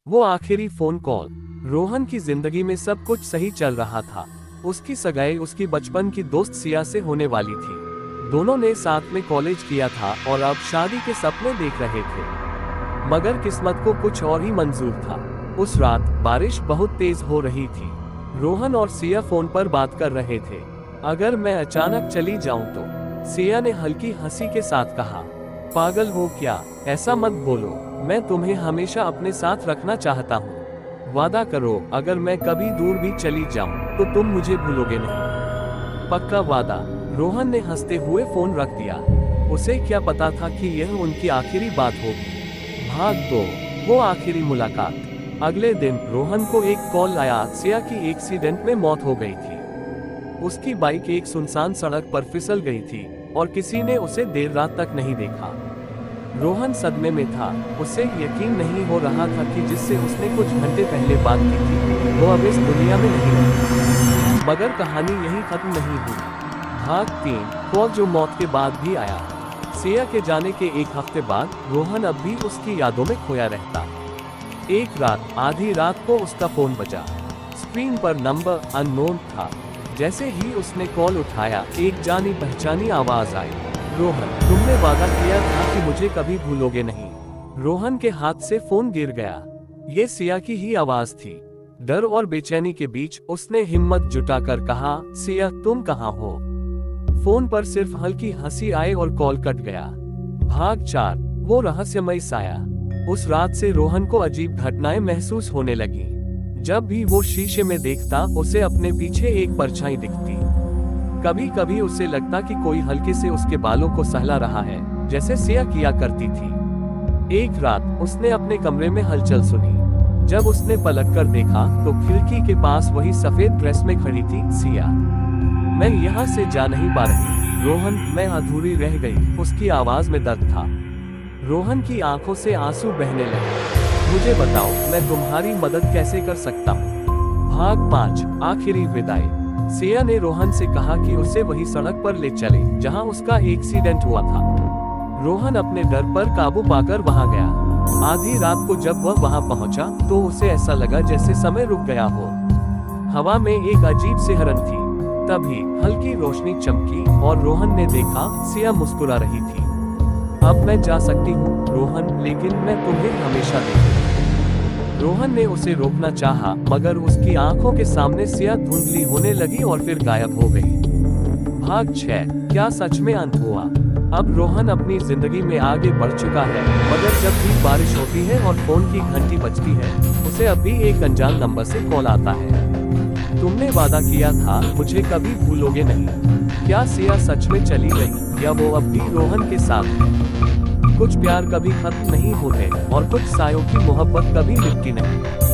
वो आखिरी phone call. Rohan की जिंदगी में सब कुछ सही चल रहा था। उसकी सगाई उसकी बचपन की दोस्त सिया से होने वाली थी। दोनों ने साथ में कॉलेज किया था और अब शादी के सपने देख रहे थे। मगर किस्मत को कुछ और ही मंजूर था। उस रात बारिश बहुत तेज हो रही थी। रोहन और सिया फोन पर बात कर रहे थे। अगर मैं अचानक चली जाऊं तो, सिया ने हल्की हंसी के साथ कहा। पागल हो क्या, ऐसा मत बोलो। मैं तुम्हें हमेशा अपने साथ रखना चाहता हूँ। वादा करो, अगर मैं कभी दूर भी चली जाऊं तो तुम मुझे भूलोगे नहीं। पक्का वादा। रोहन ने हंसते हुए फोन रख दिया। उसे क्या पता था कि यह उनकी आखिरी बात होगी। भाग 2, वो आखिरी मुलाकात। अगले दिन रोहन को एक कॉल आया। सिया की एक्सीडेंट में मौत हो गई थी। उसकी बाइक एक सुनसान सड़क पर फिसल गई थी और किसी ने उसे देर रात तक नहीं देखा। रोहन सदमे में था। उसे यकीन नहीं हो रहा था कि जिससे उसने कुछ घंटे पहले बात की थी वो अब इस दुनिया में नहीं है। मगर कहानी यही खत्म नहीं हुई। भाग 3, खौफ जो मौत के बाद भी आया। सिया के जाने के एक हफ्ते बाद रोहन अब भी उसकी यादों में खोया रहता। एक रात आधी रात को उसका फोन बजा। स्क्रीन पर नंबर अननोन था। जैसे ही उसने कॉल उठाया, एक जानी पहचानी आवाज आई। रोहन, तुमने वादा किया था कि मुझे कभी भूलोगे नहीं। रोहन के हाथ से फोन गिर गया। ये सिया की ही आवाज थी। डर और बेचैनी के बीच उसने हिम्मत जुटाकर कहा, सिया तुम कहाँ हो? फोन पर सिर्फ हल्की हंसी आई और कॉल कट गया। भाग 4, वो रहस्यमय साया। उस रात से रोहन को अजीब घटनाएं महसूस होने लगी। जब भी वो शीशे में देखता, उसे अपने पीछे एक परछाई दिखती। कभी कभी उसे लगता कि कोई हल्के से उसके बालों को सहला रहा है, जैसे सिया किया करती थी। एक रात उसने अपने कमरे में हलचल सुनी। जब उसने पलट कर देखा तो खिड़की के पास वही सफेद ड्रेस में खड़ी थी सिया। मैं यहाँ से जा नहीं पा रही रोहन, मैं अधूरी रह गई, उसकी आवाज में दर्द था। रोहन की आंखों से आंसू बहने लगे। मुझे बताओ, मैं तुम्हारी मदद कैसे कर सकता हूँ? भाग 5, आखिरी विदाई। सिया ने रोहन से कहा कि उसे वही सड़क पर ले चले जहाँ उसका एक्सीडेंट हुआ था। रोहन अपने डर पर काबू पाकर वहाँ गया। आधी रात को जब वह वहाँ पहुँचा तो उसे ऐसा लगा जैसे समय रुक गया हो। हवा में एक अजीब सिहरन थी। तभी हल्की रोशनी चमकी और रोहन ने देखा सिया मुस्कुरा रही थी। अब मैं जा सकती हूँ रोहन, लेकिन मैं तुम्हें हमेशा देखूंगी। रोहन ने उसे रोकना चाहा, मगर उसकी आंखों के सामने सिया धुंधली होने लगी और फिर गायब हो गई। भाग 6, क्या सच में अंत हुआ? अब रोहन अपनी जिंदगी में आगे बढ़ चुका है, मगर जब भी बारिश होती है और फोन की घंटी बजती है, उसे अब भी एक अनजान नंबर से कॉल आता है। तुमने वादा किया था मुझे कभी भूलोगे नहीं। क्या सिया सच में चली गई या वो अब भी रोहन के साथ है? कुछ प्यार कभी खत्म नहीं होते और कुछ सायों की मोहब्बत कभी मिटती नहीं।